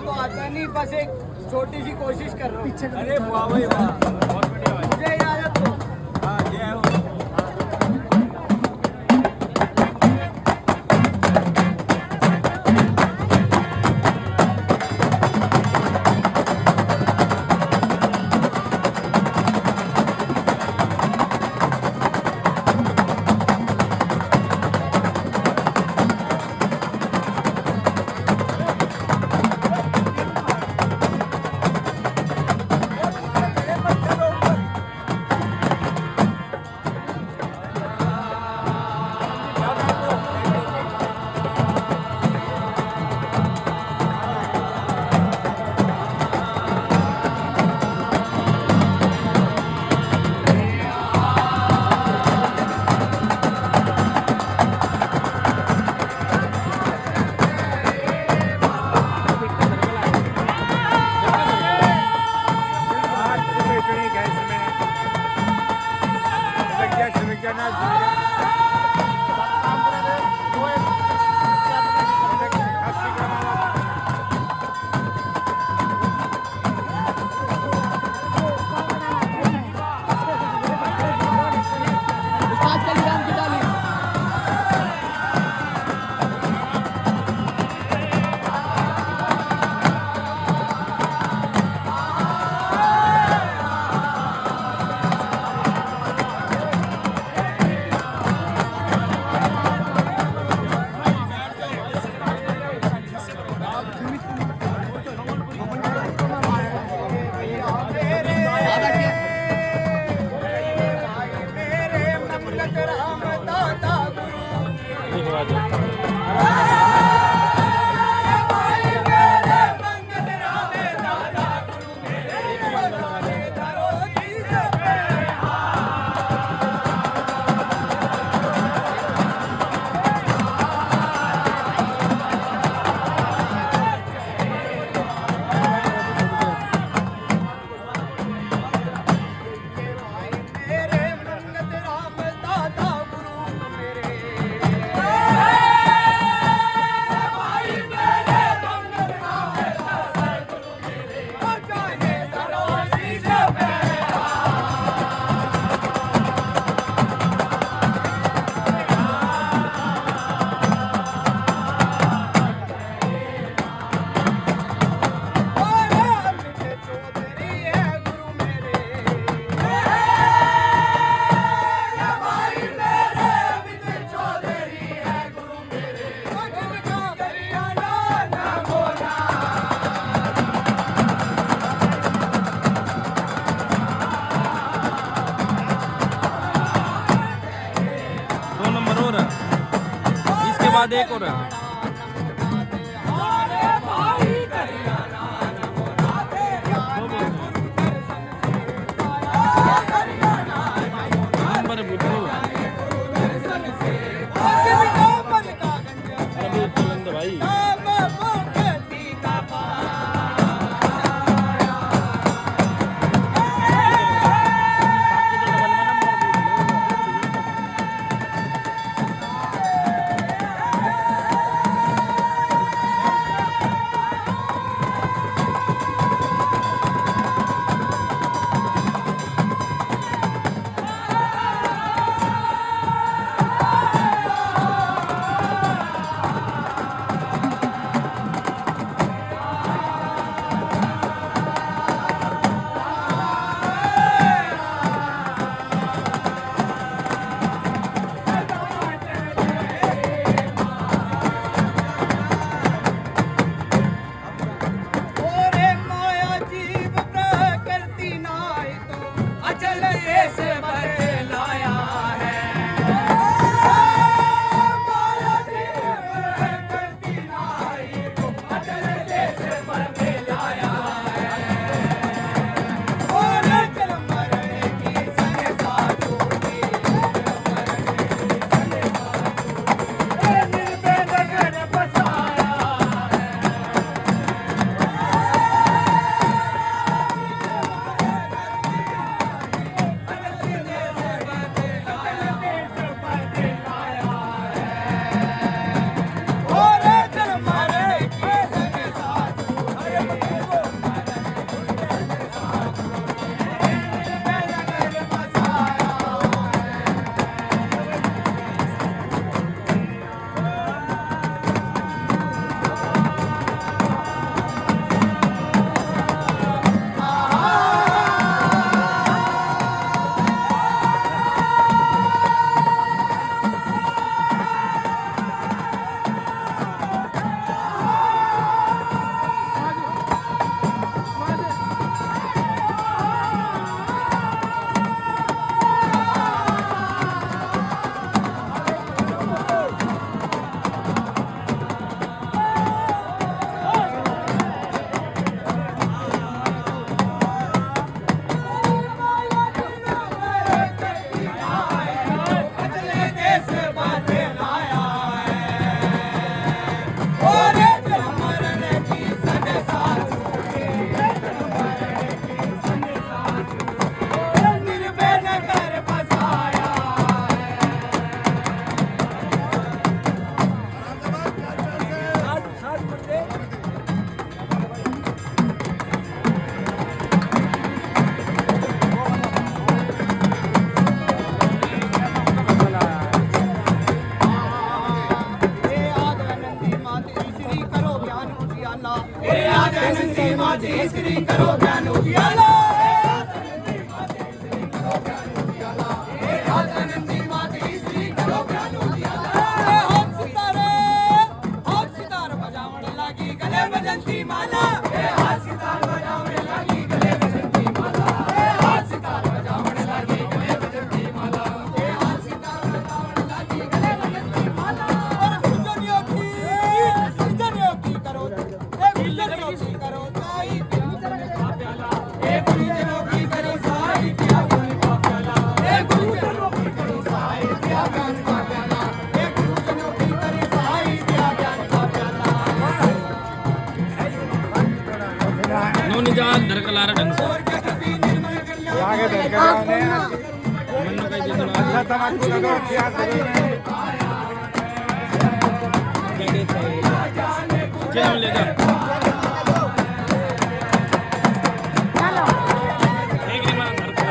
तो आता नहीं, बस एक छोटी सी कोशिश कर रहा हूँ। पीछे अरे वाह भाई वाह, बहुत बढ़िया भाई। मुझे इजाजत दो। हाँ जय हो। बाद एक और भाई नो निजात धरकलारा ढंग से आगे धरकलाने मन्नो कह दे थोड़ा अच्छा तमाकू लगा क्या करोगे क्या देता है क्या मिलेगा एक रिमान धरकलारा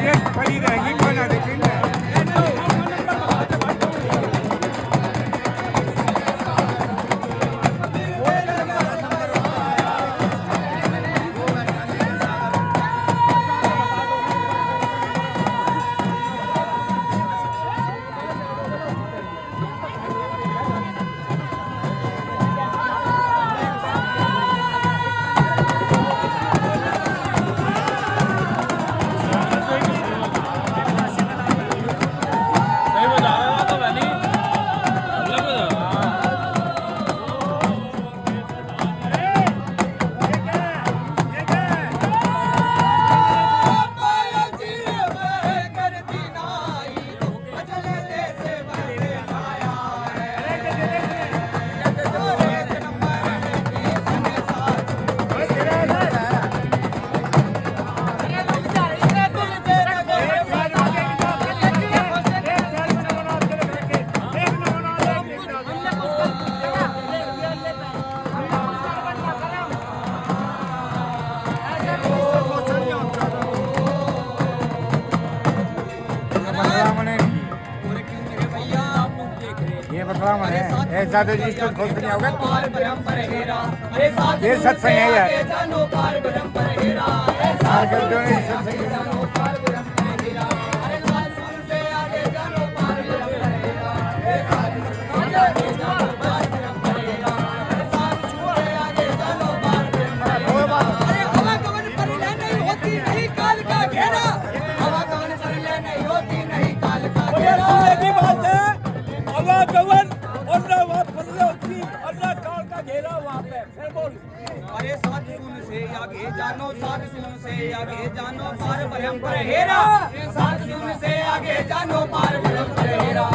ये पड़ी रहेगी कोई ना देखेंगे बंगला में है ऐसा तो जिसको खुश नहीं होगा पार ब्रह्म पर हेरा अरे साथ ये सत्संग है यार जानो पार ब्रह्म पर हेरा आगे जो है सत्संग जानो पार ब्रह्म पर हेरा अरे साथ सुन से आगे जानो पार ब्रह्म पर हेरा अरे साथ सुन से आगे जानो पार ब्रह्म पर हेरा अरे साथ सुन से आगे जानो पार ब्रह्म पर हेरा अरे हवा गमन पर ले नहीं होती नहीं काल का घेरा हवा गमन पर ले नहीं होती नहीं काल का घेरा की बात है आवागमन और ना वहाँ फसले होती और ना काल का घेरा वहाँ पे फिर बोल अरे साथ सुन से आगे जानो साथ सुन से आगे जानो पार ब्रह्म पर हेरा साथ सुन से आगे जानो पार ब्रह्म पर हेरा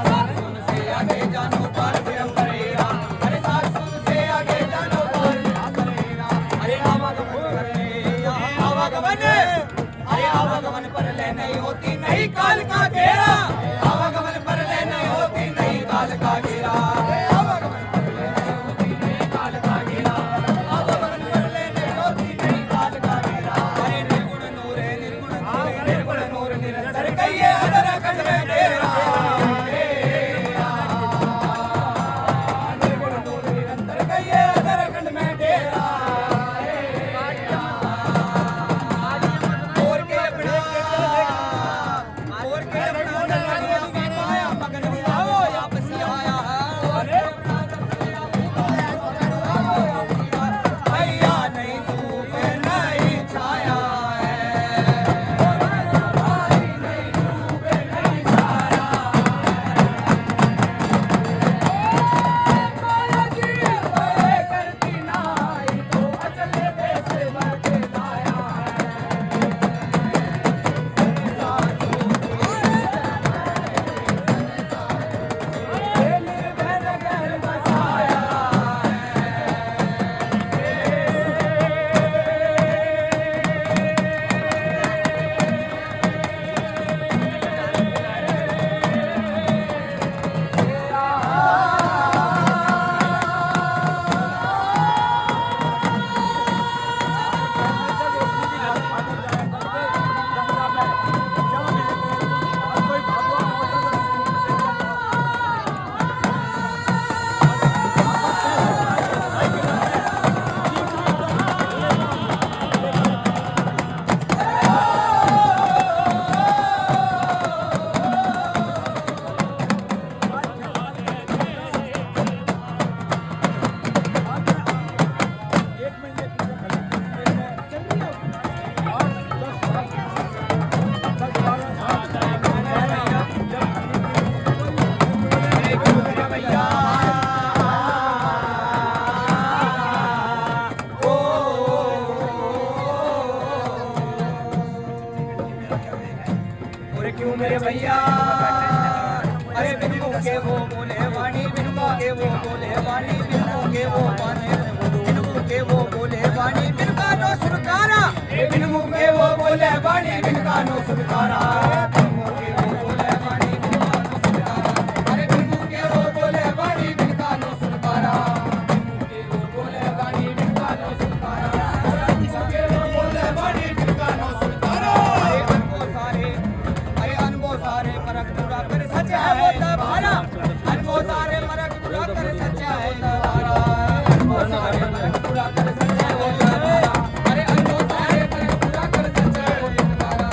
साथ सुन से आगे जानो पार ब्रह्म पर हेरा अरे साथ सुन से आगे जानो पार ब्रह्म पर हेरा अरे आवागमन पर ले आवागमन अरे आवागमन पर ले नहीं होती नहीं काल का घेरा आवागमन पर ले नहीं होती नहीं काल का घेरा आवागमन पर ले नहीं होती नहीं काल का घेरा आवागमन पर ले नहीं होती नहीं काल का घेरा अरे निर्गुण नूर निरंतर कहिए अदर अखंड में डेरा निर्गुण नूर निरंतर कहिए अदर अखंड में डेरा और के अपना पाया मगन बुलाओ या बसियाया अरे भैया नहीं धूप नहीं छाया है माया की अफवाहें करती नाई तो अचल देश भर के लाया है निर्भय नगर बसाया और क्यों मेरे भैया अरे बिनु के वो बोले वाणी बिनु के वो बोले वाणी बिनु के वो बाने बिनु के वो बोले वाणी बिनु का नो सुरकारा बिनु के वो बोले वाणी बिनु का नो सुरकारा बिनु के वो बोले वाणी बिनु का नो सुरकारा अरे बिनु के वो बोले वाणी बिनु का नो सुरकारा बिनु के वो बोले वाणी बिनु का नो सुरकारा बिनु के वो बोले वाणी बिनु का नो सुरकारा अरे अनबो सारे परख पूरा कर सच है वो तबारा अनबो सारे परख पूरा कर सच है तबारा अनबो सारे परख पूरा कर सच है वो तबारा अरे अनबो सारे परख पूरा कर सच है वो तबारा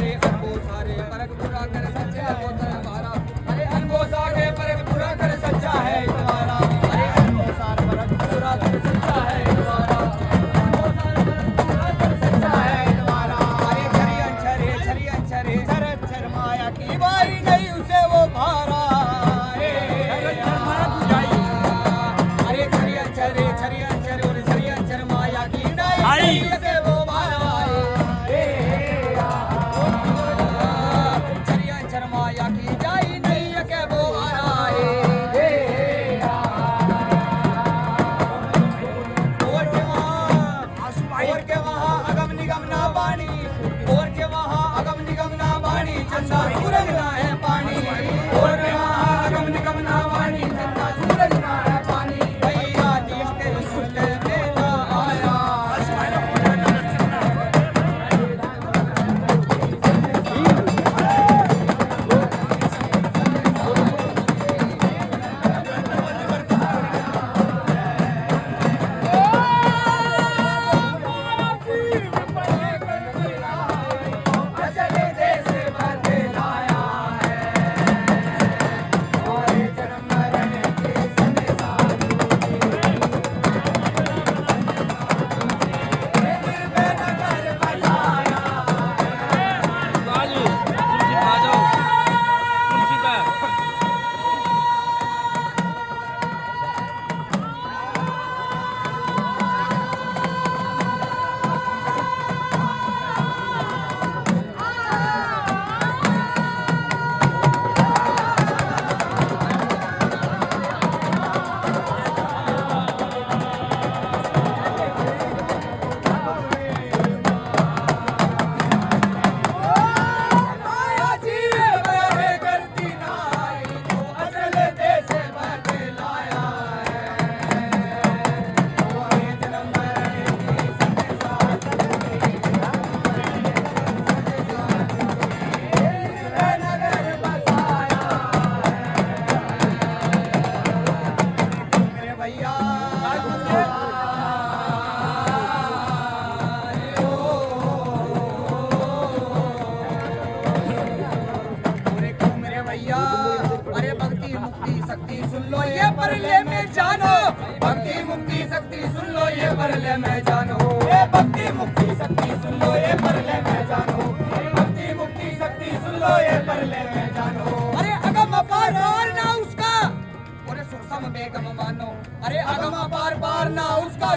अरे अनबो सारे परख पूरा कर सच है वो तबारा अरे अनबो सारे परख पूरा कर सच है तबारा अरे अनबो सारे परख पूरा कर सच है तबारा अनबो सारे परख पूरा कर सच है तबारा अरे छरी अंचरे छर छर माया की बारी नहीं उसे वो भारा अरे छरी अंचरे और छरी अंचर माया की नहीं उसे वो भारा छरी अंचर माया की जाई नहीं के वो भारा और के वहाँ अगम निगम ना पानी और के वहाँ अगम निगम ना पानी चंदा सूरज ना है पानी और के वहाँ अगम निगम ना पानी चंदा सूरज ना है पानी भैया देश के सुनते मेला आया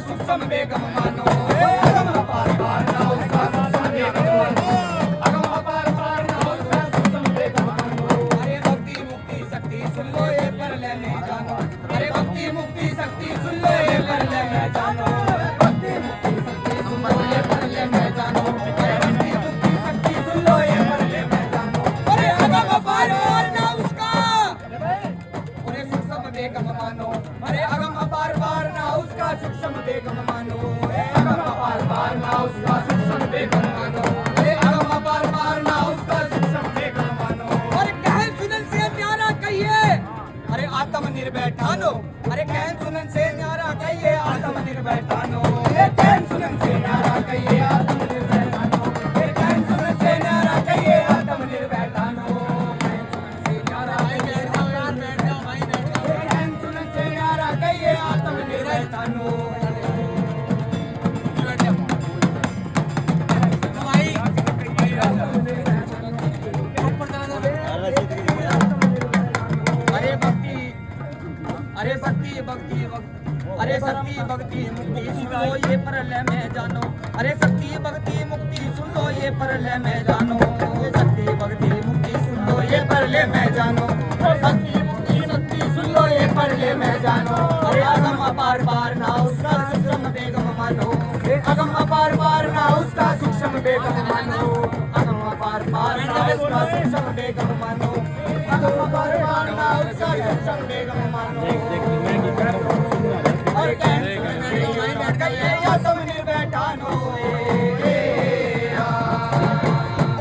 सूक्ष्म बेगम मानो, अगम अपार पार ना उसका सूक्ष्म बेगम मानो, अगम अपार पार ना उसका सूक्ष्म बेगम मानो। अरे भक्ति मुक्ति शक्ति सुन लो ये पर लेने जानो, अरे भक्ति मुक्ति शक्ति सुन लो ये पर लेने जानो, भक्ति मुक्ति शक्ति सुन लो ये पर लेने जानो, अरे भक्ति मुक्ति शक्ति सुन लो ये पर लेने जानो। अरे अगम अपार पार ना उसका, अरे सूक्ष्म बेगम मानो, अरे अगम अपार पार ना उसका सूक्ष्म बेगम मानो, अगम अपार पार ना उसका सूक्ष्म बेगम मानो, अरे अगम अपार पार ना उसका सूक्ष्म बेगम मानो। और कहन सुनन से न्यारा कहिए, अरे आत्मनिर्भर ठानो, अरे कहन सुनन से न्यारा कहिए आत्मनिर्भर ठानो, कहन सुनन से न्यारा कहिए आत्मनिर्भर ठानो, कहन सुनन से न्यारा कहिए आत्मनिर्भर ठानो, कहन सुनन से न्यारा कहिए आत्मनिर्भर ठानो। अरे भक्ति, अरे शक्ति भक्ति अरे शक्ति भक्ति मुक्ति सुन लो ये परलय में जानो, अरे शक्ति भक्ति मुक्ति सुन लो ये परलय में जानो, शक्ति भक्ति मुक्ति सुन लो ये परलय में जानो, शक्ति मुक्ति शक्ति सुन लो ये परलय में जानो। अरे अगम अपार पार ना उसका सूक्ष्म बेगम मानो, अगम अपार पार ना उसका सूक्ष्म बेगम मानो, अगम अपार पार ना उसका सूक्ष्म बेगम मानो, अगम अपार पार ना उसका सूक्ष्म बेगम मानो। और कहन सुनन से न्यारा कहिए आत्मनिर्भर ठानो,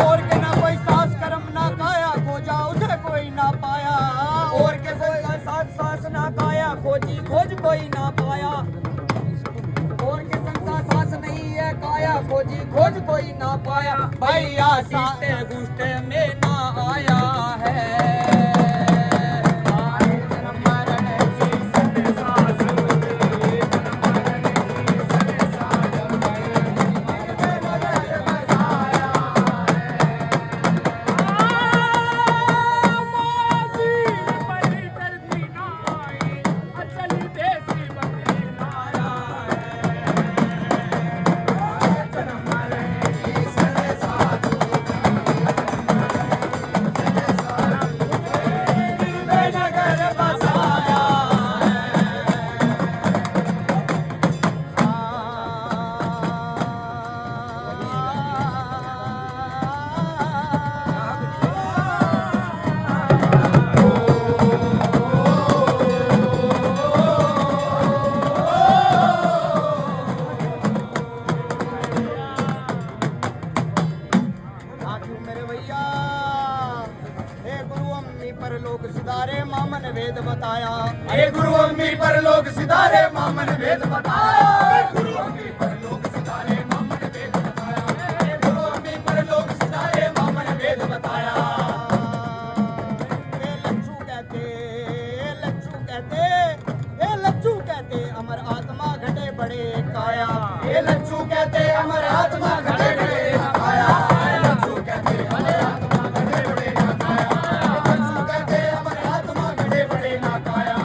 और के ना कोई सास कर्म ना काया खोजा उसे कोई ना पाया, और के कोई सास ना काया खोजी खोज कोई ना पाया, और के संसा सास नहीं है काया खोजी खोज कोई ना पाया, भैया सीते गुस्ते में ना आया है। परलोक सिधारे मामन वेद बताया, अरे गुरु अम्मी परलोक सिधारे मामन वेद बताया, गुरु अम्मी परलोक सिधारे मामन वेद बताया, गुरु अम्मी परलोक सिधारे मामन वेद बताया। ए लच्छू कहते, ए लच्छू कहते, ए लच्छू कहते अमर आत्मा घटे बड़े काया, ए लच्छू कहते अमर आत्मा घटे बड़े काया, ए लच्छू कहते अमर आत्मा घटे बड़े काया, लच्छू कहते अमर आत्मा घटे बड़े ना काया।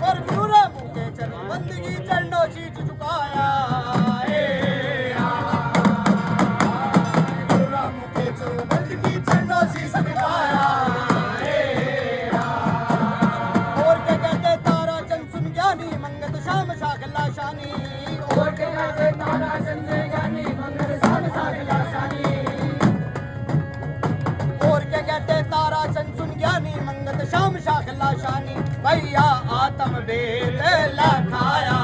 और गुरु मुझे चरण बंदगी चरणों शीश झुकाया, गुरु मुझे चरण बंदगी चरणों शीश झुकाया। और क्या कहते तारा चंद सुन ज्ञानी मंगत शाम शाखला शानी, और क्या कहते तारा चंद ज्ञानी मंगत शाम शाखला शानी, और क्या कहते तारा चंद सुन ज्ञानी मंगत शाम शाखला शानी, भैया आत्म वेद लखाया।